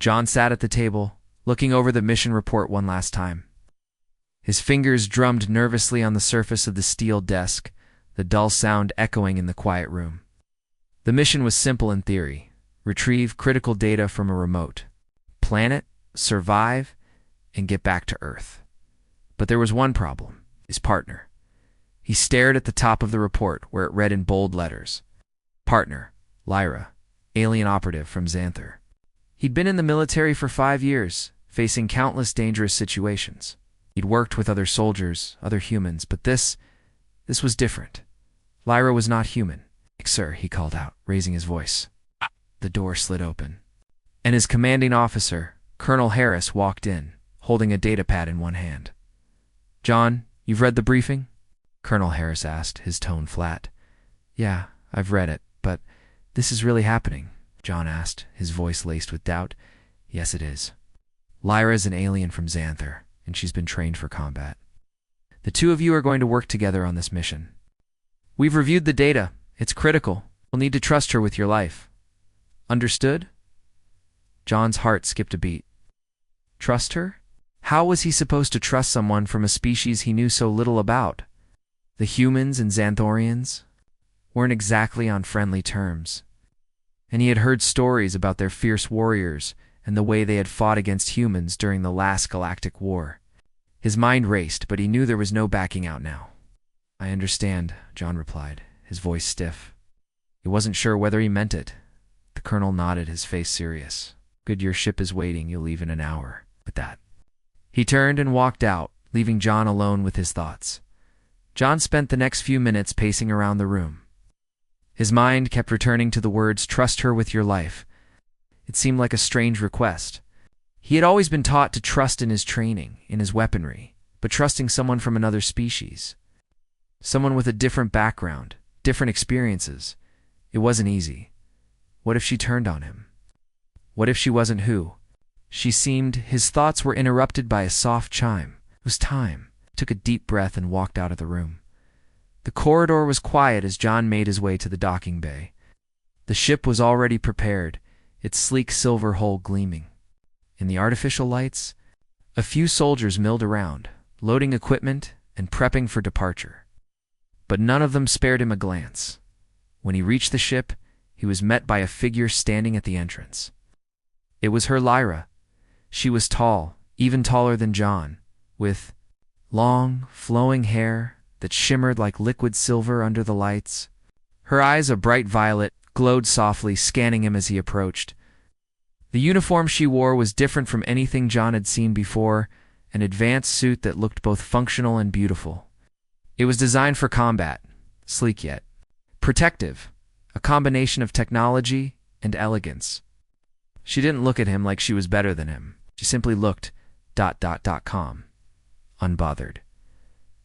John sat at the table, looking over the mission report one last time. His fingers drummed nervously on the surface of the steel desk, the dull sound echoing in the quiet room. The mission was simple in theory: retrieve critical data from a remote planet, survive, and get back to Earth. But there was one problem: his partner. He stared at the top of the report, where it read in bold letters, "Partner, Lyra, alien operative from Xanthar." He'd been in the military for 5 years, facing countless dangerous situations. He'd worked with other soldiers, other humans, but this was different. Lyra was not human. "Sir," he called out, raising his voice. The door slid open, and his commanding officer, Colonel Harris, walked in, holding a datapad in one hand. "John, you've read the briefing?" Colonel Harris asked, his tone flat. "Yeah, I've read it, but this is really happening?" John asked, his voice laced with doubt. "Yes, it is. Lyra's an alien from Xanthar, and she's been trained for combat. The two of you are going to work together on this mission. We've reviewed the data. It's critical. You'll need to trust her with your life. Understood?" John's heart skipped a beat. Trust her? How was he supposed to trust someone from a species he knew so little about? The humans and Xanthorians weren't exactly on friendly terms, and he had heard stories about their fierce warriors and the way they had fought against humans during the last galactic war. His mind raced, but he knew there was no backing out now. "I understand," John replied, his voice stiff. He wasn't sure whether he meant it. The colonel nodded, his face serious. "Good, your ship is waiting. You'll leave in an hour." With that, he turned and walked out, leaving John alone with his thoughts. John spent the next few minutes pacing around the room. His mind kept returning to the words, "Trust her with your life." It seemed like a strange request. He had always been taught to trust in his training, in his weaponry, but trusting someone from another species, someone with a different background, different experiences, it wasn't easy. What if she turned on him? What if she wasn't who she seemed? His thoughts were interrupted by a soft chime. It was time. He took a deep breath and walked out of the room. The corridor was quiet as John made his way to the docking bay. The ship was already prepared, its sleek silver hull gleaming. In the artificial lights, a few soldiers milled around, loading equipment and prepping for departure. But none of them spared him a glance. When he reached the ship, he was met by a figure standing at the entrance. It was her Lyra. She was tall, even taller than John, with long, flowing hair that shimmered like liquid silver under the lights. Her eyes, a bright violet, glowed softly, scanning him as he approached. The uniform she wore was different from anything John had seen before, an advanced suit that looked both functional and beautiful. It was designed for combat, sleek yet protective, a combination of technology and elegance. She didn't look at him like she was better than him. She simply looked calm, unbothered.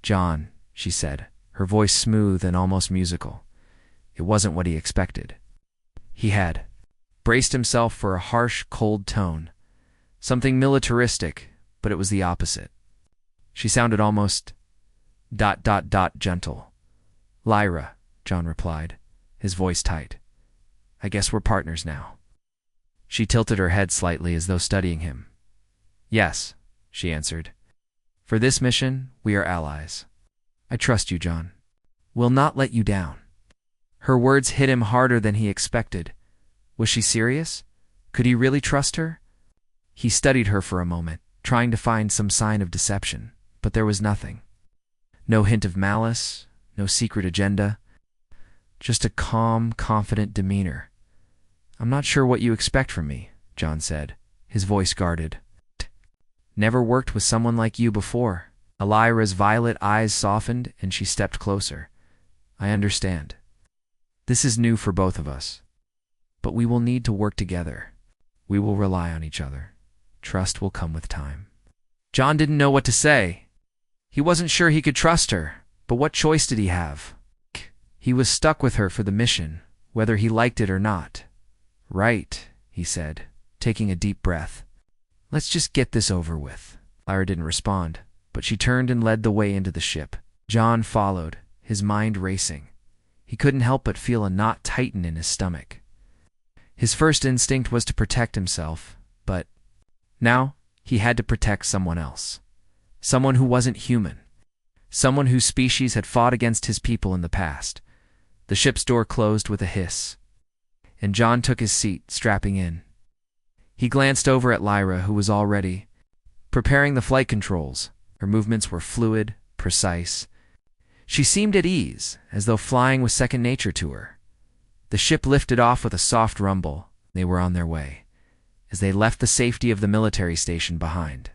"John," she said, her voice smooth and almost musical. It wasn't what he expected. He had braced himself for a harsh, cold tone, something militaristic, but it was the opposite. She sounded almost gentle. "Lyra," John replied, his voice tight. "I guess we're partners now." She tilted her head slightly as though studying him. "Yes," she answered. "For this mission, we are allies. I trust you, John. We'll not let you down." Her words hit him harder than he expected. Was she serious? Could he really trust her? He studied her for a moment, trying to find some sign of deception, but there was nothing. No hint of malice, no secret agenda, just a calm, confident demeanor. "I'm not sure what you expect from me," John said, his voice guarded. "Never worked with someone like you before." Lyra's violet eyes softened and she stepped closer. "I understand. This is new for both of us. But we will need to work together. We will rely on each other. Trust will come with time." John didn't know what to say. He wasn't sure he could trust her, but what choice did he have? He was stuck with her for the mission, whether he liked it or not. "Right," he said, taking a deep breath. "Let's just get this over with." Lyra didn't respond, but she turned and led the way into the ship. John followed, his mind racing. He couldn't help but feel a knot tighten in his stomach. His first instinct was to protect himself, But now he had to protect someone else. Someone who wasn't human. Someone whose species had fought against his people in the past. The ship's door closed with a hiss, and John took his seat, strapping in. He glanced over at Lyra, who was already preparing the flight controls. Her movements were fluid, precise. She seemed at ease, as though flying was second nature to her. The ship lifted off with a soft rumble. They were on their way, as they left the safety of the military station behind.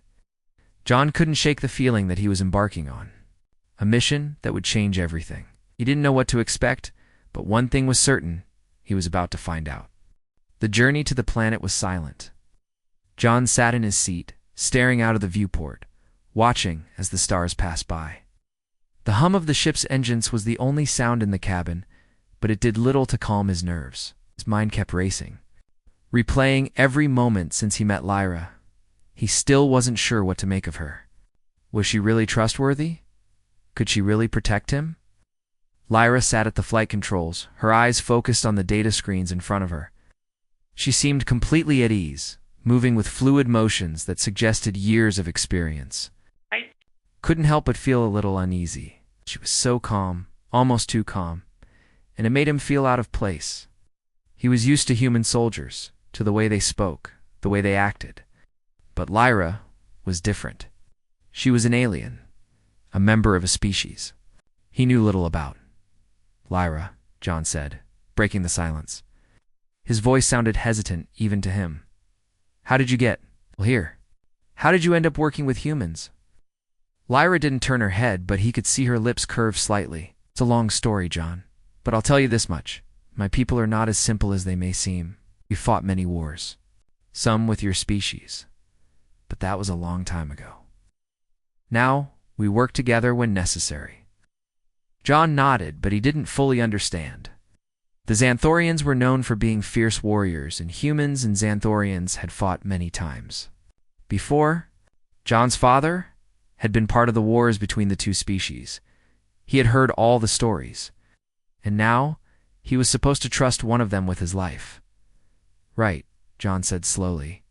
John couldn't shake the feeling that he was embarking on a mission that would change everything. He didn't know what to expect, but one thing was certain: he was about to find out. The journey to the planet was silent. John sat in his seat, staring out of the viewport, watching as the stars passed by. The hum of the ship's engines was the only sound in the cabin, but it did little to calm his nerves. His mind kept racing, replaying every moment since he met Lyra. He still wasn't sure what to make of her. Was she really trustworthy? Could she really protect him? Lyra sat at the flight controls, her eyes focused on the data screens in front of her. She seemed completely at ease, moving with fluid motions that suggested years of experience. Couldn't help but feel a little uneasy. She was so calm, almost too calm, and it made him feel out of place. He was used to human soldiers, to the way they spoke, the way they acted. But Lyra was different. She was an alien, a member of a species he knew little about. "Lyra," John said, breaking the silence. His voice sounded hesitant even to him. "How did you get here? How did you end up working with humans?" Lyra didn't turn her head, but he could see her lips curve slightly. "It's a long story, John, but I'll tell you this much. My people are not as simple as they may seem. We fought many wars, some with your species, but that was a long time ago. Now, we work together when necessary." John nodded, but he didn't fully understand. The Xanthorians were known for being fierce warriors, and humans and Xanthorians had fought many times. Before, John's father had been part of the wars between the two species. He had heard all the stories, and now he was supposed to trust one of them with his life. "Right," John said slowly.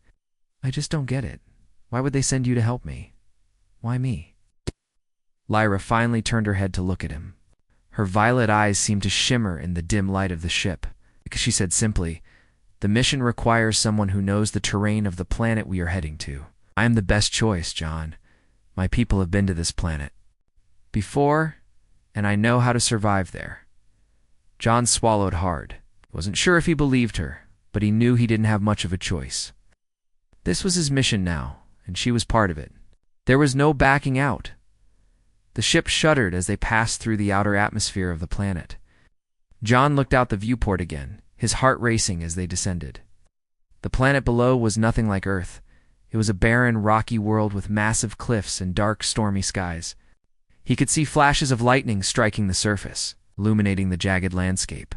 "I just don't get it. Why would they send you to help me? Why me?" Lyra finally turned her head to look at him. Her violet eyes seemed to shimmer in the dim light of the ship, because she said simply, "The mission requires someone who knows the terrain of the planet we are heading to. I am the best choice, John. My people have been to this planet before, and I know how to survive there." John swallowed hard. He wasn't sure if he believed her, but he knew he didn't have much of a choice. This was his mission now, and she was part of it. There was no backing out. The ship shuddered as they passed through the outer atmosphere of the planet. John looked out the viewport again, his heart racing as they descended. The planet below was nothing like Earth. It was a barren, rocky world with massive cliffs and dark, stormy skies. He could see flashes of lightning striking the surface, illuminating the jagged landscape.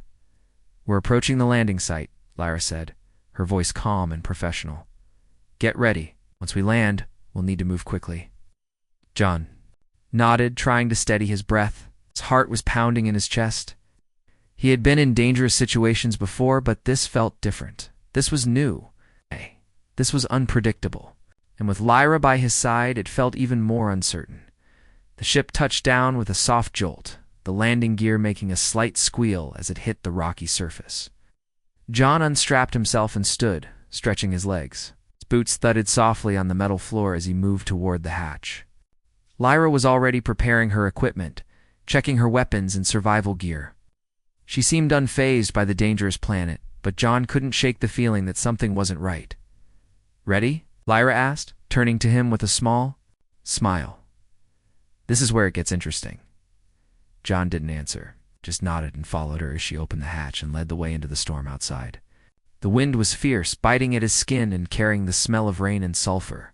"We're approaching the landing site," Lyra said, her voice calm and professional. "Get ready. Once we land, we'll need to move quickly." John nodded, trying to steady his breath. His heart was pounding in his chest. He had been in dangerous situations before, but this felt different. This was new. This was unpredictable. And with Lyra by his side, it felt even more uncertain. The ship touched down with a soft jolt, the landing gear making a slight squeal as it hit the rocky surface. John unstrapped himself and stood, stretching his legs. His boots thudded softly on the metal floor as he moved toward the hatch. Lyra was already preparing her equipment, checking her weapons and survival gear. She seemed unfazed by the dangerous planet, but John couldn't shake the feeling that something wasn't right. "Ready?" Lyra asked, turning to him with a small smile. "This is where it gets interesting." John didn't answer, just nodded and followed her as she opened the hatch and led the way into the storm outside. The wind was fierce, biting at his skin and carrying the smell of rain and sulfur.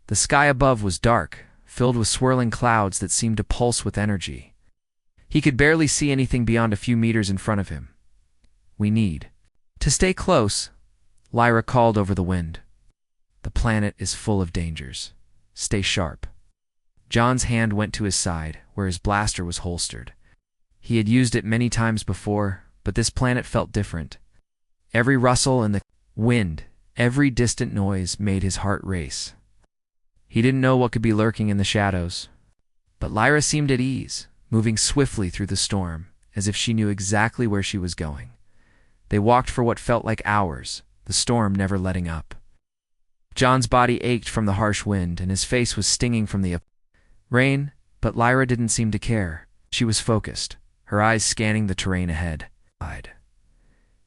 The sky above was dark, filled with swirling clouds that seemed to pulse with energy. He could barely see anything beyond a few meters in front of him. "We need to stay close," Lyra called over the wind. "The planet is full of dangers. Stay sharp." John's hand went to his side, where his blaster was holstered. He had used it many times before, but this planet felt different. Every rustle in the wind, Every distant noise made his heart race. He didn't know what could be lurking in the shadows. But Lyra seemed at ease, moving swiftly through the storm, as if she knew exactly where she was going. They walked for what felt like hours, the storm never letting up. John's body ached from the harsh wind, and his face was stinging from the rain, but Lyra didn't seem to care. She was focused, her eyes scanning the terrain ahead.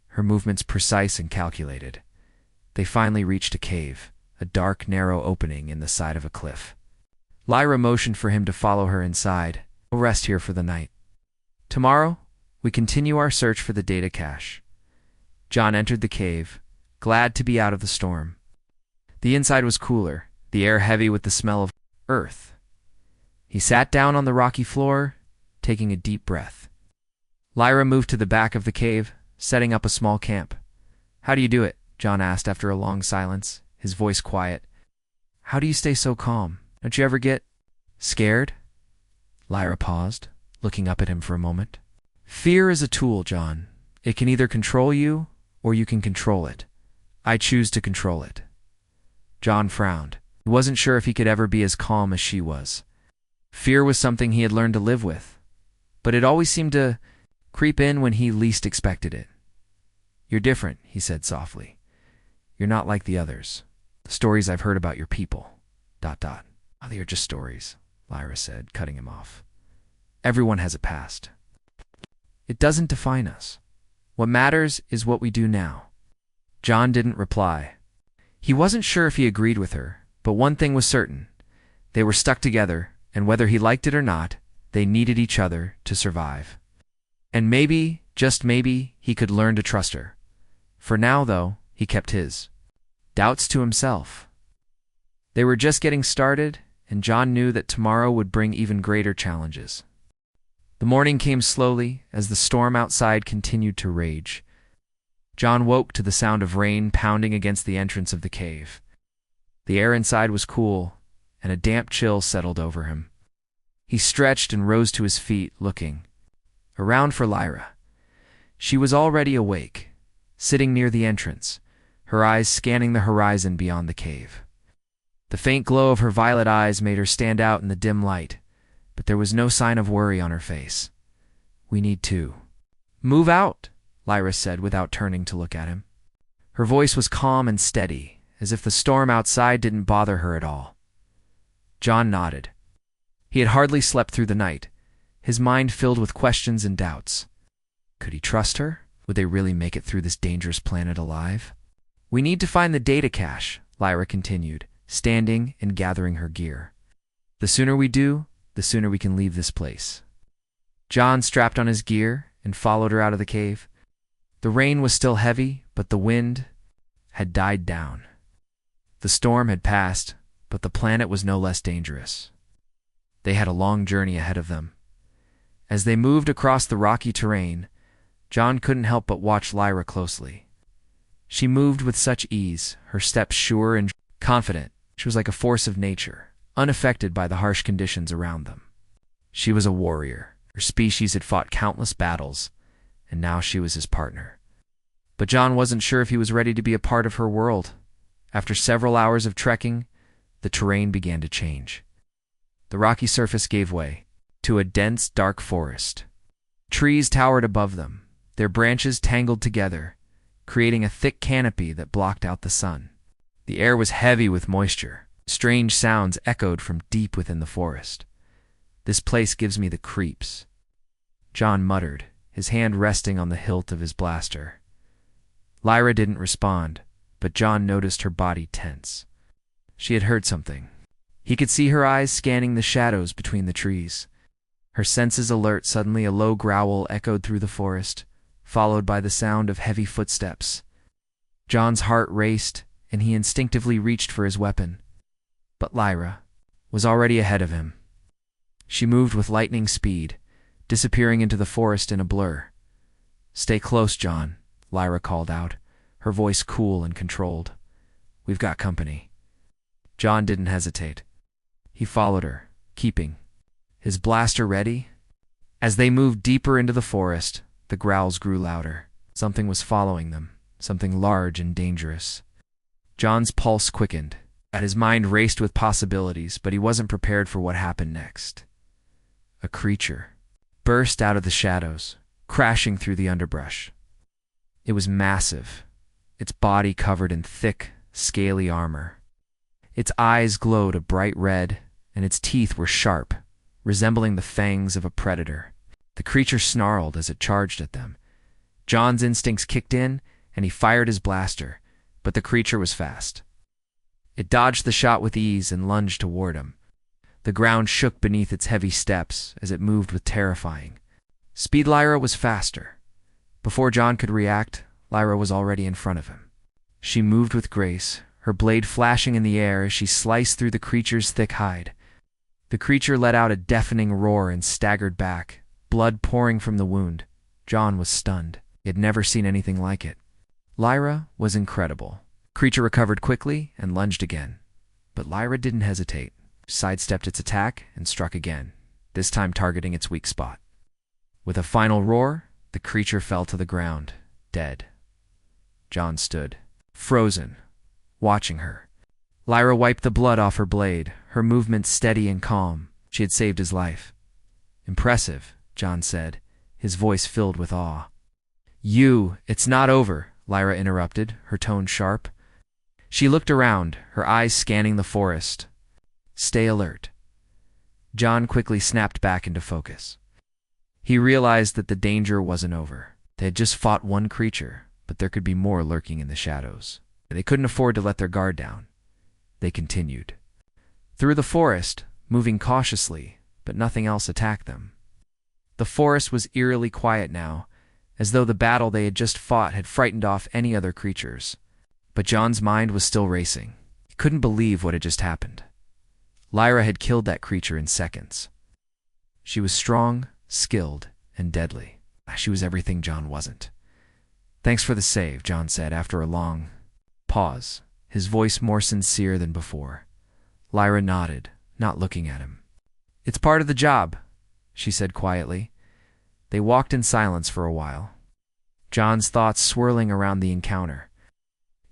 Her movements precise and calculated. They finally reached a cave, a dark, narrow opening in the side of a cliff. Lyra motioned for him to follow her inside. We'll rest here for the night. Tomorrow, we continue our search for the data cache. John entered the cave, glad to be out of the storm. The inside was cooler, the air heavy with the smell of earth. He sat down on the rocky floor, taking a deep breath. Lyra moved to the back of the cave, setting up a small camp. "How do you do it?" John asked after a long silence, his voice quiet. "How do you stay so calm? Don't you ever get scared?" Lyra paused, looking up at him for a moment. "Fear is a tool, John. It can either control you, or you can control it. I choose to control it." John frowned. He wasn't sure if he could ever be as calm as she was. Fear was something he had learned to live with, but it always seemed to creep in when he least expected it. "You're different," he said softly. "You're not like the others. The stories I've heard about your people. ... Oh, they are just stories," Lyra said, cutting him off. "Everyone has a past. It doesn't define us. What matters is what we do now." John didn't reply. He wasn't sure if he agreed with her, but one thing was certain. They were stuck together, and whether he liked it or not, they needed each other to survive. And maybe, just maybe, he could learn to trust her. For now, though, he kept his doubts to himself. They were just getting started, and John knew that tomorrow would bring even greater challenges. The morning came slowly as the storm outside continued to rage. John woke to the sound of rain pounding against the entrance of the cave. The air inside was cool, and a damp chill settled over him. He stretched and rose to his feet, looking around for Lyra. She was already awake, sitting near the entrance, her eyes scanning the horizon beyond the cave. The faint glow of her violet eyes made her stand out in the dim light, but there was no sign of worry on her face. "We need to move out," Lyra said without turning to look at him. Her voice was calm and steady, as if the storm outside didn't bother her at all. John nodded. He had hardly slept through the night, his mind filled with questions and doubts. Could he trust her? Would they really make it through this dangerous planet alive? "We need to find the data cache," Lyra continued, standing and gathering her gear. "The sooner we do, the sooner we can leave this place." John strapped on his gear and followed her out of the cave. The rain was still heavy, but the wind had died down. The storm had passed, but the planet was no less dangerous. They had a long journey ahead of them. As they moved across the rocky terrain, John couldn't help but watch Lyra closely. She moved with such ease, her steps sure and confident. She was like a force of nature, unaffected by the harsh conditions around them. She was a warrior. Her species had fought countless battles, and now she was his partner. But John wasn't sure if he was ready to be a part of her world. After several hours of trekking, the terrain began to change. The rocky surface gave way to a dense, dark forest. Trees towered above them, their branches tangled together, creating a thick canopy that blocked out the sun. The air was heavy with moisture. Strange sounds echoed from deep within the forest. "This place gives me the creeps," John muttered, his hand resting on the hilt of his blaster. Lyra didn't respond, but John noticed her body tense. She had heard something. He could see her eyes scanning the shadows between the trees. Her senses alert, suddenly a low growl echoed through the forest, followed by the sound of heavy footsteps. John's heart raced, and he instinctively reached for his weapon. But Lyra was already ahead of him. She moved with lightning speed, disappearing into the forest in a blur. "Stay close, John," Lyra called out, her voice cool and controlled. "We've got company." John didn't hesitate. He followed her, keeping his blaster ready. As they moved deeper into the forest, the growls grew louder. Something was following them, something large and dangerous. John's pulse quickened. His mind raced with possibilities, but he wasn't prepared for what happened next. A creature burst out of the shadows, crashing through the underbrush. It was massive, its body covered in thick, scaly armor. Its eyes glowed a bright red, and its teeth were sharp, resembling the fangs of a predator. The creature snarled as it charged at them. John's instincts kicked in, and he fired his blaster, but the creature was fast. It dodged the shot with ease and lunged toward him. The ground shook beneath its heavy steps as it moved with terrifying speed. Lyra was faster. Before John could react, Lyra was already in front of him. She moved with grace, her blade flashing in the air as she sliced through the creature's thick hide. The creature let out a deafening roar and staggered back, blood pouring from the wound. John was stunned. He had never seen anything like it. Lyra was incredible. The creature recovered quickly and lunged again. But Lyra didn't hesitate, sidestepped its attack, and struck again, this time targeting its weak spot. With a final roar, the creature fell to the ground, dead. John stood, frozen, watching her. Lyra wiped the blood off her blade, her movements steady and calm. She had saved his life. "Impressive," John said, his voice filled with awe. It's not over," Lyra interrupted, her tone sharp. She looked around, her eyes scanning the forest. "Stay alert." John quickly snapped back into focus. He realized that the danger wasn't over. They had just fought one creature, but there could be more lurking in the shadows. They couldn't afford to let their guard down. They continued through the forest, moving cautiously, but nothing else attacked them. The forest was eerily quiet now, as though the battle they had just fought had frightened off any other creatures. But John's mind was still racing. He couldn't believe what had just happened. Lyra had killed that creature in seconds. She was strong, skilled, and deadly. She was everything John wasn't. "Thanks for the save," John said after a long pause, his voice more sincere than before. Lyra nodded, not looking at him. "It's part of the job," she said quietly. They walked in silence for a while, John's thoughts swirling around the encounter.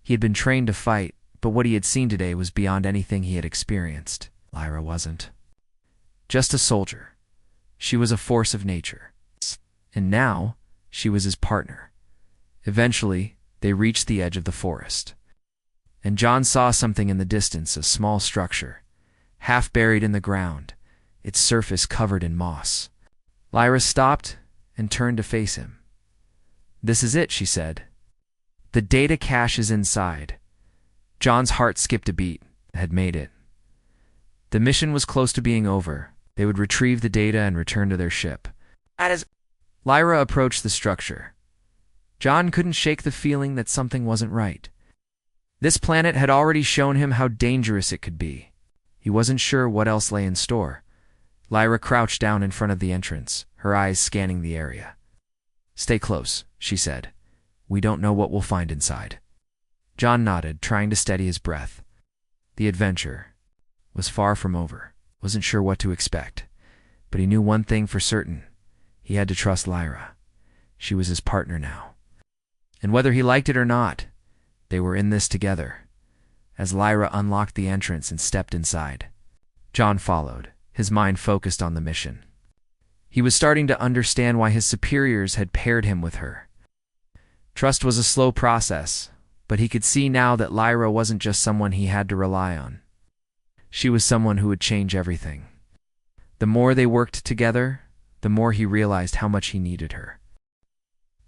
He had been trained to fight, but what he had seen today was beyond anything he had experienced. Lyra wasn't just a soldier. She was a force of nature. And now, she was his partner. Eventually, they reached the edge of the forest. And John saw something in the distance, a small structure, half buried in the ground, its surface covered in moss. Lyra stopped and turned to face him. "This is it," she said. "The data cache is inside." John's heart skipped a beat. Had made it. The mission was close to being over. They would retrieve the data and return to their ship. Lyra approached the structure. John couldn't shake the feeling that something wasn't right. This planet had already shown him how dangerous it could be. He wasn't sure what else lay in store. Lyra crouched down in front of the entrance, her eyes scanning the area. "Stay close," she said. "We don't know what we'll find inside." John nodded, trying to steady his breath. The adventure was far from over. Wasn't sure what to expect, but he knew one thing for certain. He had to trust Lyra. She was his partner now. And whether he liked it or not, they were in this together. As Lyra unlocked the entrance and stepped inside, John followed, his mind focused on the mission. He was starting to understand why his superiors had paired him with her. Trust was a slow process, but he could see now that Lyra wasn't just someone he had to rely on. She was someone who would change everything. The more they worked together, the more he realized how much he needed her.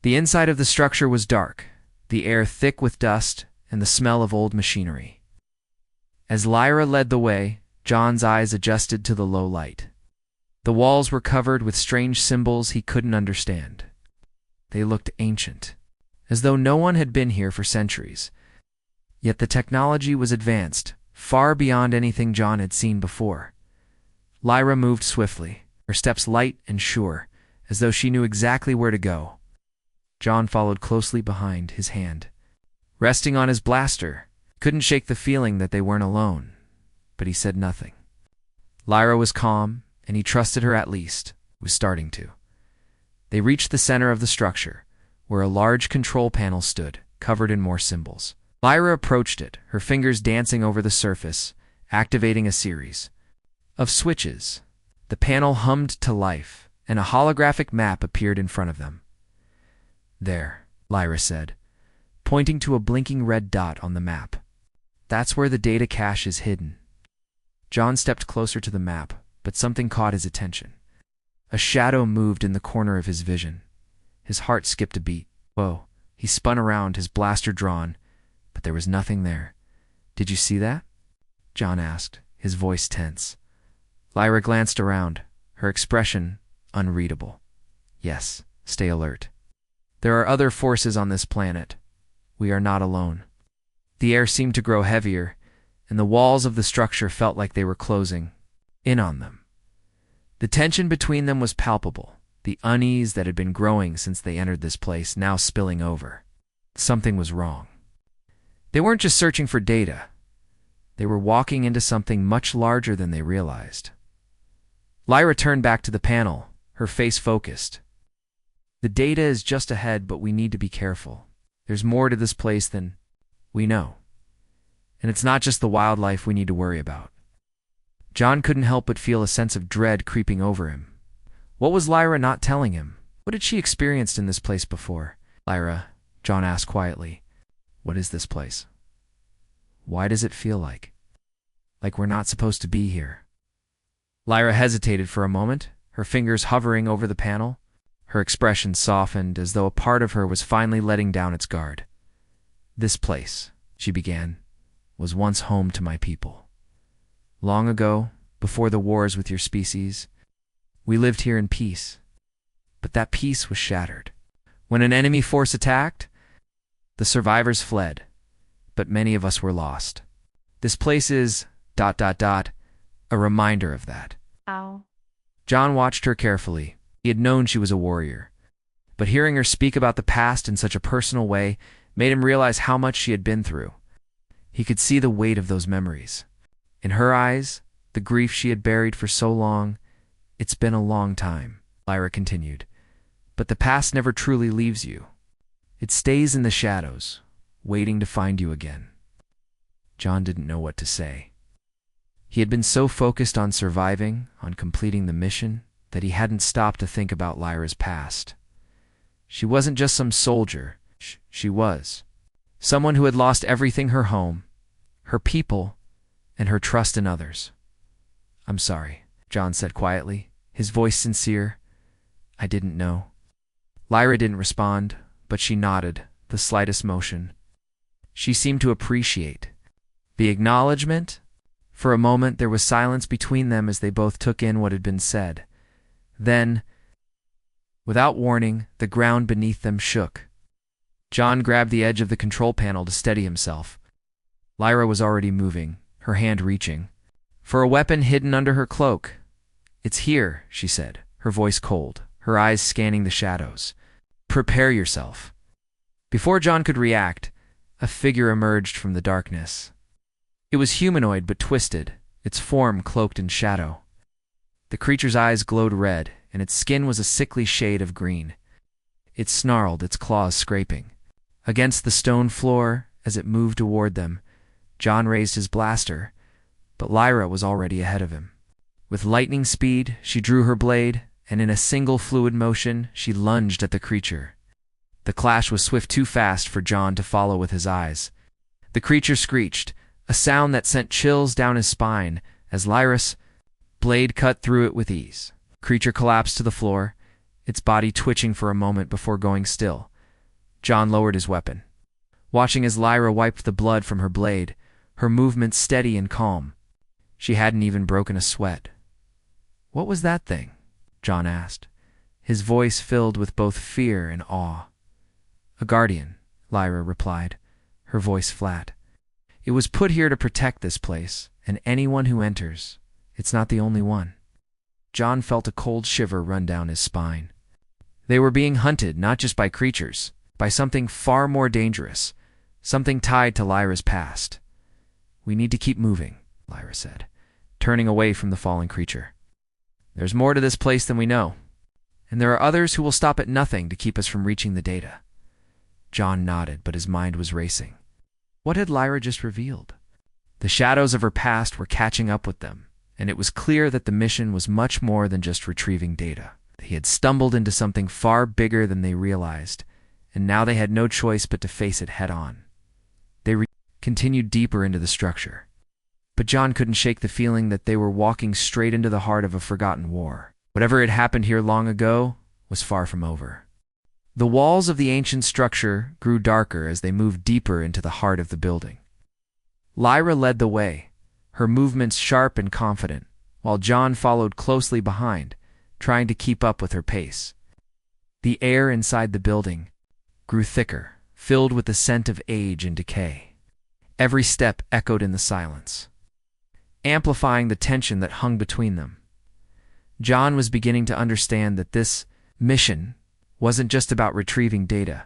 The inside of the structure was dark, the air thick with dust and the smell of old machinery. As Lyra led the way, John's eyes adjusted to the low light. The walls were covered with strange symbols he couldn't understand. They looked ancient, as though no one had been here for centuries. Yet the technology was advanced, far beyond anything John had seen before. Lyra moved swiftly, her steps light and sure, as though she knew exactly where to go. John followed closely behind, his hand resting on his blaster. Couldn't shake the feeling that they weren't alone, but he said nothing. Lyra was calm, and he trusted her at least, was starting to. They reached the center of the structure, where a large control panel stood, covered in more symbols. Lyra approached it, her fingers dancing over the surface, activating a series of switches. The panel hummed to life, and a holographic map appeared in front of them. "There," Lyra said, pointing to a blinking red dot on the map. "That's where the data cache is hidden." John stepped closer to the map, but something caught his attention. A shadow moved in the corner of his vision. His heart skipped a beat. Whoa. He spun around, his blaster drawn, but there was nothing there. "Did you see that?" John asked, his voice tense. Lyra glanced around, her expression unreadable. "Yes, stay alert. There are other forces on this planet. We are not alone." The air seemed to grow heavier, and the walls of the structure felt like they were closing in on them. The tension between them was palpable, the unease that had been growing since they entered this place now spilling over. Something was wrong. They weren't just searching for data. They were walking into something much larger than they realized. Lyra turned back to the panel, her face focused. "The data is just ahead, but we need to be careful. There's more to this place than we know. And it's not just the wildlife we need to worry about." John couldn't help but feel a sense of dread creeping over him. What was Lyra not telling him? What had she experienced in this place before? "Lyra," John asked quietly, "what is this place? Why does it feel like we're not supposed to be here?" Lyra hesitated for a moment, her fingers hovering over the panel. Her expression softened, as though a part of her was finally letting down its guard. "This place," she began, "was once home to my people. Long ago, before the wars with your species, we lived here in peace. But that peace was shattered. When an enemy force attacked, the survivors fled, but many of us were lost. This place is ... a reminder of that." Ow. John watched her carefully. He had known she was a warrior, but hearing her speak about the past in such a personal way made him realize how much she had been through. He could see the weight of those memories. In her eyes, the grief she had buried for so long. "It's been a long time," Lyra continued, "but the past never truly leaves you. It stays in the shadows, waiting to find you again." John didn't know what to say. He had been so focused on surviving, on completing the mission, that he hadn't stopped to think about Lyra's past. She wasn't just some soldier. She was someone who had lost everything: her home, her people, and her trust in others. "I'm sorry," John said quietly, his voice sincere. "I didn't know." Lyra didn't respond, but she nodded, the slightest motion. She seemed to appreciate the acknowledgement. For a moment there was silence between them as they both took in what had been said. Then, without warning, the ground beneath them shook. John grabbed the edge of the control panel to steady himself. Lyra was already moving, her hand reaching for a weapon hidden under her cloak. "It's here," she said, her voice cold, her eyes scanning the shadows. "Prepare yourself." Before John could react, a figure emerged from the darkness. It was humanoid but twisted, its form cloaked in shadow. The creature's eyes glowed red, and its skin was a sickly shade of green. It snarled, its claws scraping against the stone floor as it moved toward them. John raised his blaster, but Lyra was already ahead of him. With lightning speed, she drew her blade, and in a single fluid motion, she lunged at the creature. The clash was swift, too fast for John to follow with his eyes. The creature screeched, a sound that sent chills down his spine as Lyra's blade cut through it with ease. The creature collapsed to the floor, its body twitching for a moment before going still. John lowered his weapon, watching as Lyra wiped the blood from her blade, her movements steady and calm. She hadn't even broken a sweat. "What was that thing?" John asked, his voice filled with both fear and awe. "A guardian," Lyra replied, her voice flat. "It was put here to protect this place, and anyone who enters. It's not the only one." John felt a cold shiver run down his spine. They were being hunted not just by creatures, by something far more dangerous, something tied to Lyra's past. "We need to keep moving," Lyra said, turning away from the fallen creature. "There's more to this place than we know, and there are others who will stop at nothing to keep us from reaching the data." John nodded, but his mind was racing. What had Lyra just revealed? The shadows of her past were catching up with them, and it was clear that the mission was much more than just retrieving data. He had stumbled into something far bigger than they realized, and now they had no choice but to face it head-on. They continued deeper into the structure. But John couldn't shake the feeling that they were walking straight into the heart of a forgotten war. Whatever had happened here long ago was far from over. The walls of the ancient structure grew darker as they moved deeper into the heart of the building. Lyra led the way, her movements sharp and confident, while John followed closely behind, trying to keep up with her pace. The air inside the building grew thicker, filled with the scent of age and decay. Every step echoed in the silence, amplifying the tension that hung between them. John was beginning to understand that this mission wasn't just about retrieving data.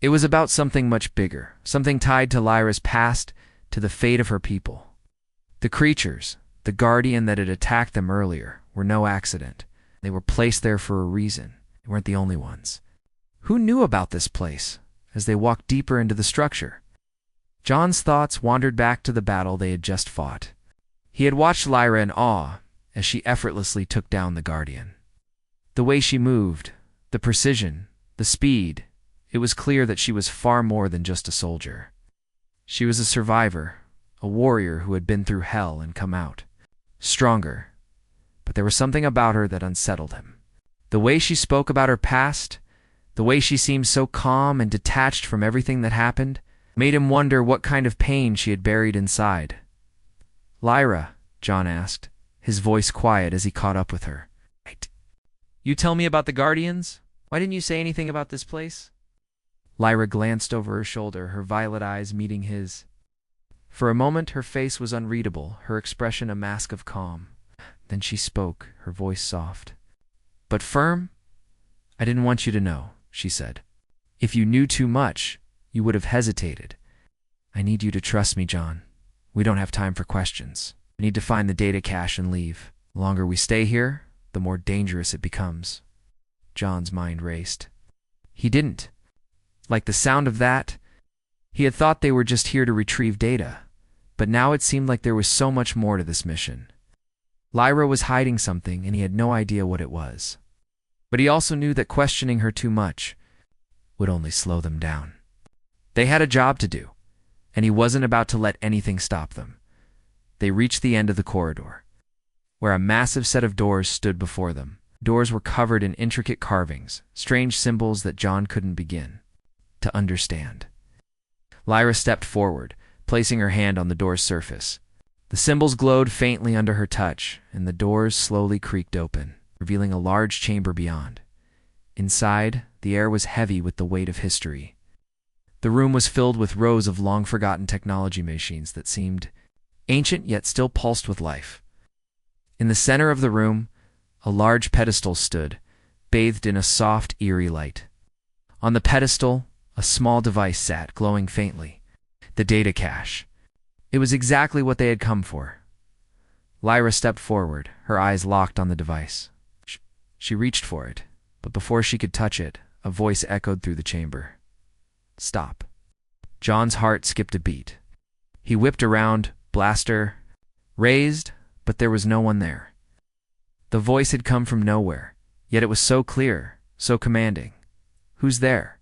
It was about something much bigger, something tied to Lyra's past, to the fate of her people. The creatures, the guardian that had attacked them earlier, were no accident. They were placed there for a reason. They weren't the only ones. Who knew about this place? As they walked deeper into the structure, John's thoughts wandered back to the battle they had just fought. He had watched Lyra in awe as she effortlessly took down the guardian. The way she moved, the precision, the speed, it was clear that she was far more than just a soldier. She was a survivor, a warrior who had been through hell and come out stronger. But there was something about her that unsettled him. The way she spoke about her past, the way she seemed so calm and detached from everything that happened, made him wonder what kind of pain she had buried inside. "Lyra," John asked, his voice quiet as he caught up with her. "Right. You tell me about the Guardians? Why didn't you say anything about this place?" Lyra glanced over her shoulder, her violet eyes meeting his. For a moment her face was unreadable, her expression a mask of calm. Then she spoke, her voice soft, but firm. "I didn't want you to know," she said. "If you knew too much, you would have hesitated. I need you to trust me, John. We don't have time for questions. We need to find the data cache and leave. The longer we stay here, the more dangerous it becomes." John's mind raced. He didn't like the sound of that. He had thought they were just here to retrieve data, but now it seemed like there was so much more to this mission. Lyra was hiding something, and he had no idea what it was. But he also knew that questioning her too much would only slow them down. They had a job to do, and he wasn't about to let anything stop them. They reached the end of the corridor, where a massive set of doors stood before them. Doors were covered in intricate carvings, strange symbols that John couldn't begin to understand. Lyra stepped forward, placing her hand on the door's surface. The symbols glowed faintly under her touch, and the doors slowly creaked open, revealing a large chamber beyond. Inside, the air was heavy with the weight of history. The room was filled with rows of long-forgotten technology machines that seemed ancient yet still pulsed with life. In the center of the room, a large pedestal stood, bathed in a soft, eerie light. On the pedestal, a small device sat, glowing faintly. The data cache. It was exactly what they had come for. Lyra stepped forward, her eyes locked on the device. She reached for it, but before she could touch it, a voice echoed through the chamber. "Stop." John's heart skipped a beat. He whipped around, blaster raised, but there was no one there. The voice had come from nowhere, yet it was so clear, so commanding. "Who's there?"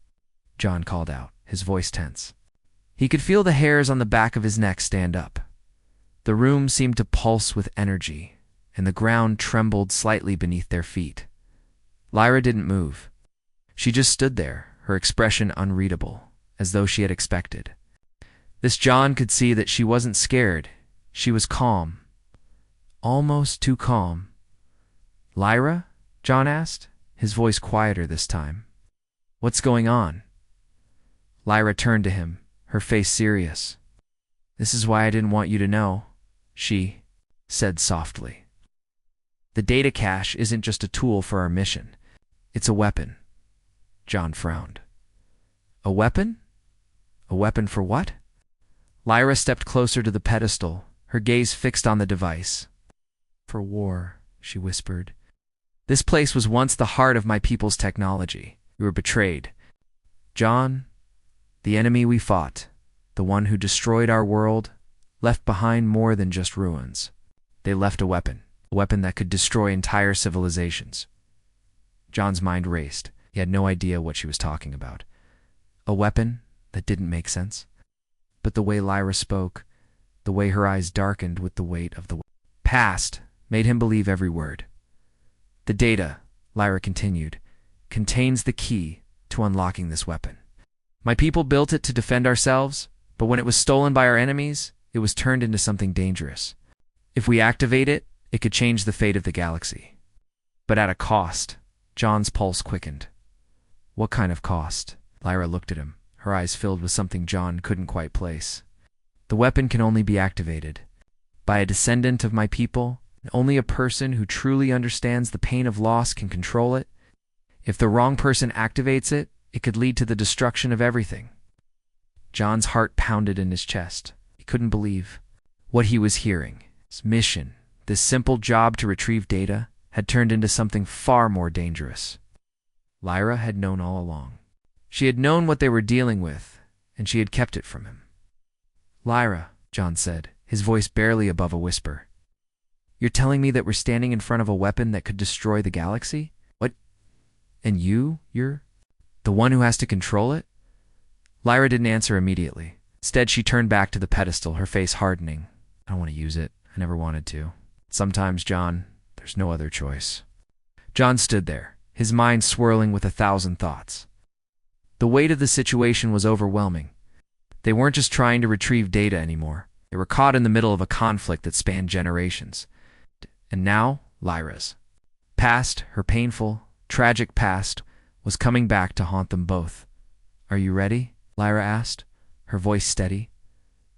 John called out, his voice tense. He could feel the hairs on the back of his neck stand up. The room seemed to pulse with energy, and the ground trembled slightly beneath their feet. Lyra didn't move. She just stood there, her expression unreadable, as though she had expected. This John could see that she wasn't scared. She was calm. Almost too calm. "Lyra?" John asked, his voice quieter this time. "What's going on?" Lyra turned to him, her face serious. "This is why I didn't want you to know," she said softly. "The data cache isn't just a tool for our mission. It's a weapon." John frowned. "A weapon? A weapon for what?" Lyra stepped closer to the pedestal, her gaze fixed on the device. "For war," she whispered. "This place was once the heart of my people's technology. We were betrayed. John, the enemy we fought, the one who destroyed our world, left behind more than just ruins. They left a weapon that could destroy entire civilizations. John's mind raced. He had no idea what she was talking about. A weapon that didn't make sense. But the way Lyra spoke, the way her eyes darkened with the weight of the past, made him believe every word. The data, Lyra continued, contains the key to unlocking this weapon. My people built it to defend ourselves, but when it was stolen by our enemies, it was turned into something dangerous. If we activate it, it could change the fate of the galaxy. But at a cost. John's pulse quickened. What kind of cost? Lyra looked at him, her eyes filled with something John couldn't quite place. The weapon can only be activated by a descendant of my people, and only a person who truly understands the pain of loss can control it. If the wrong person activates it, it could lead to the destruction of everything. John's heart pounded in his chest. He couldn't believe what he was hearing. His mission, this simple job to retrieve data, had turned into something far more dangerous. Lyra had known all along. She had known what they were dealing with, and she had kept it from him. Lyra, John said, his voice barely above a whisper. You're telling me that we're standing in front of a weapon that could destroy the galaxy? What? And you're the one who has to control it? Lyra didn't answer immediately. Instead, she turned back to the pedestal, her face hardening. I don't want to use it. I never wanted to. Sometimes, John, there's no other choice. John stood there, his mind swirling with 1,000 thoughts. The weight of the situation was overwhelming. They weren't just trying to retrieve data anymore. They were caught in the middle of a conflict that spanned generations. And now, Lyra's past, her painful, tragic past, was coming back to haunt them both. Are you ready? Lyra asked, her voice steady.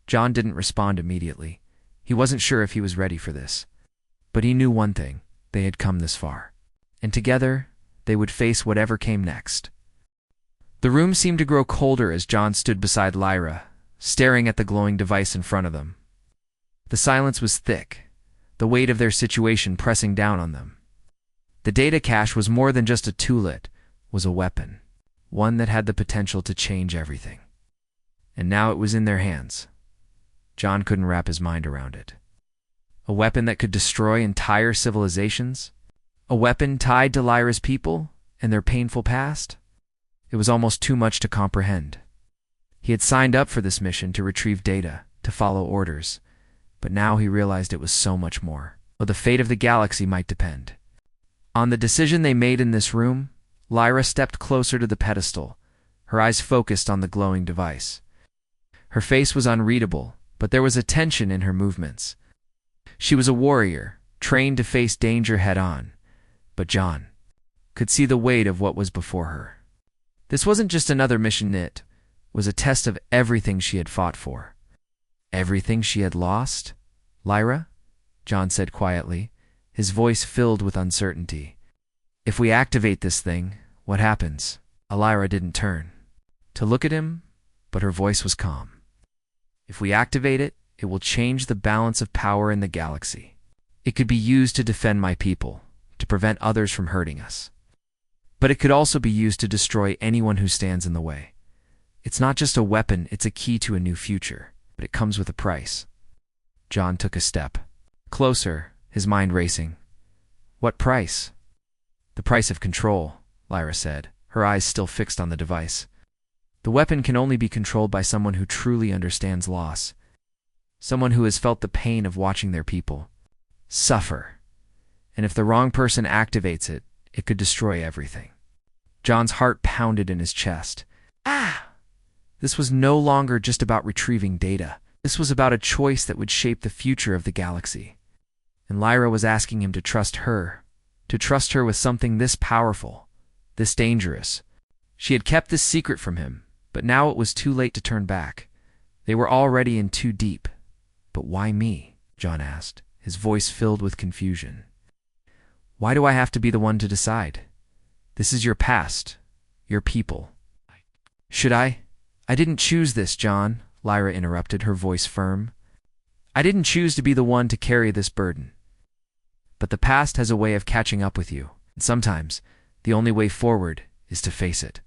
John didn't respond immediately. He wasn't sure if he was ready for this. But he knew one thing. They had come this far. And together, they would face whatever came next. The room seemed to grow colder as John stood beside Lyra, staring at the glowing device in front of them. The silence was thick, the weight of their situation pressing down on them. The data cache was more than just a tool, it was a weapon, one that had the potential to change everything. And now it was in their hands. John couldn't wrap his mind around it. A weapon that could destroy entire civilizations? A weapon tied to Lyra's people and their painful past? It was almost too much to comprehend. He had signed up for this mission to retrieve data, to follow orders, but now he realized it was so much more. The fate of the galaxy might depend. On the decision they made in this room, Lyra stepped closer to the pedestal, her eyes focused on the glowing device. Her face was unreadable, but there was a tension in her movements. She was a warrior, trained to face danger head-on, but John could see the weight of what was before her. This wasn't just another mission, it was a test of everything she had fought for. Everything she had lost? Lyra? John said quietly, his voice filled with uncertainty. If we activate this thing, what happens? Lyra didn't turn to look at him, but her voice was calm. If we activate it, it will change the balance of power in the galaxy. It could be used to defend my people, to prevent others from hurting us. But it could also be used to destroy anyone who stands in the way. It's not just a weapon, it's a key to a new future, but it comes with a price. John took a step closer, his mind racing. What price? The price of control, Lyra said, her eyes still fixed on the device. The weapon can only be controlled by someone who truly understands loss, someone who has felt the pain of watching their people suffer. And if the wrong person activates it, it could destroy everything. John's heart pounded in his chest. This was no longer just about retrieving data. This was about a choice that would shape the future of the galaxy. And Lyra was asking him to trust her with something this powerful, this dangerous. She had kept this secret from him, but now it was too late to turn back. They were already in too deep. But why me? John asked, his voice filled with confusion. Why do I have to be the one to decide? This is your past, your people. Should I? I didn't choose this, John, Lyra interrupted, her voice firm. I didn't choose to be the one to carry this burden. But the past has a way of catching up with you, and sometimes the only way forward is to face it.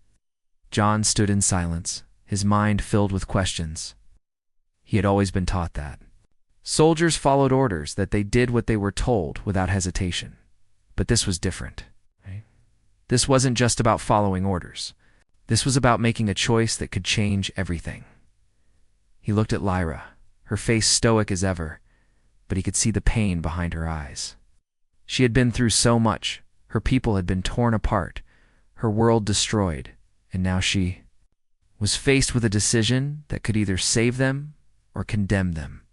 John stood in silence, his mind filled with questions. He had always been taught that. Soldiers followed orders, that they did what they were told without hesitation. But this was different. Right? This wasn't just about following orders. This was about making a choice that could change everything. He looked at Lyra, her face stoic as ever, but he could see the pain behind her eyes. She had been through so much. Her people had been torn apart, her world destroyed, and now she was faced with a decision that could either save them or condemn them.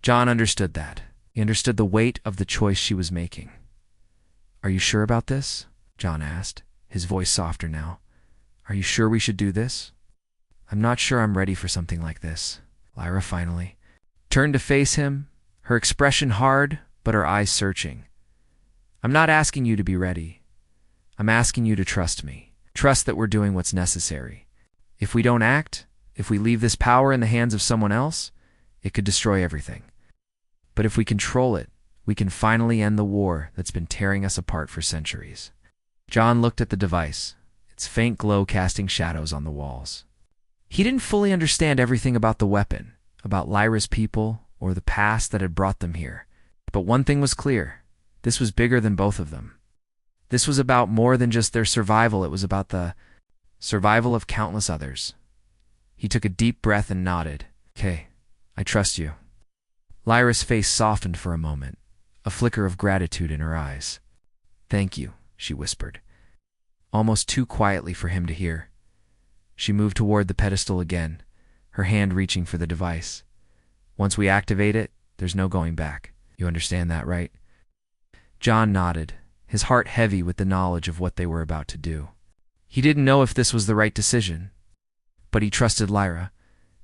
John understood that. He understood the weight of the choice she was making. "Are you sure about this?" John asked, his voice softer now. "Are you sure we should do this?" "I'm not sure I'm ready for something like this." Lyra finally turned to face him, her expression hard, but her eyes searching. "I'm not asking you to be ready. I'm asking you to trust me. Trust that we're doing what's necessary. If we don't act, if we leave this power in the hands of someone else, it could destroy everything. But if we control it, we can finally end the war that's been tearing us apart for centuries." John looked at the device, its faint glow casting shadows on the walls. He didn't fully understand everything about the weapon, about Lyra's people, or the past that had brought them here. But one thing was clear. This was bigger than both of them. This was about more than just their survival. It was about the survival of countless others. He took a deep breath and nodded. "Okay, I trust you." Lyra's face softened for a moment, a flicker of gratitude in her eyes. "Thank you," she whispered, almost too quietly for him to hear. She moved toward the pedestal again, her hand reaching for the device. "Once we activate it, there's no going back. You understand that, right?" John nodded, his heart heavy with the knowledge of what they were about to do. He didn't know if this was the right decision, but he trusted Lyra.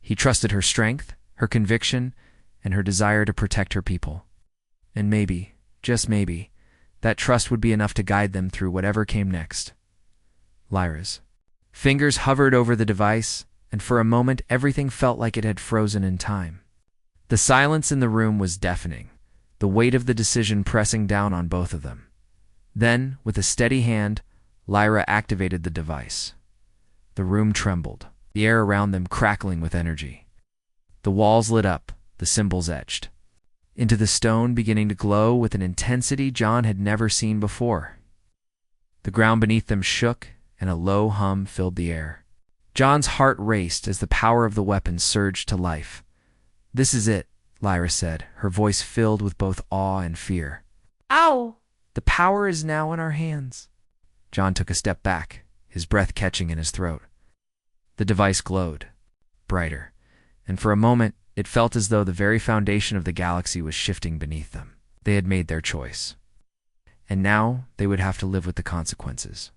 He trusted her strength, her conviction, and her desire to protect her people. And maybe, just maybe, that trust would be enough to guide them through whatever came next. Lyra's fingers hovered over the device, and for a moment everything felt like it had frozen in time. The silence in the room was deafening, the weight of the decision pressing down on both of them. Then, with a steady hand, Lyra activated the device. The room trembled, the air around them crackling with energy. The walls lit up, the symbols etched into the stone, beginning to glow with an intensity John had never seen before. The ground beneath them shook, and a low hum filled the air. John's heart raced as the power of the weapon surged to life. "This is it," Lyra said, her voice filled with both awe and fear. "Ow! The power is now in our hands." John took a step back, his breath catching in his throat. The device glowed, brighter, and for a moment it felt as though the very foundation of the galaxy was shifting beneath them. They had made their choice, and now they would have to live with the consequences.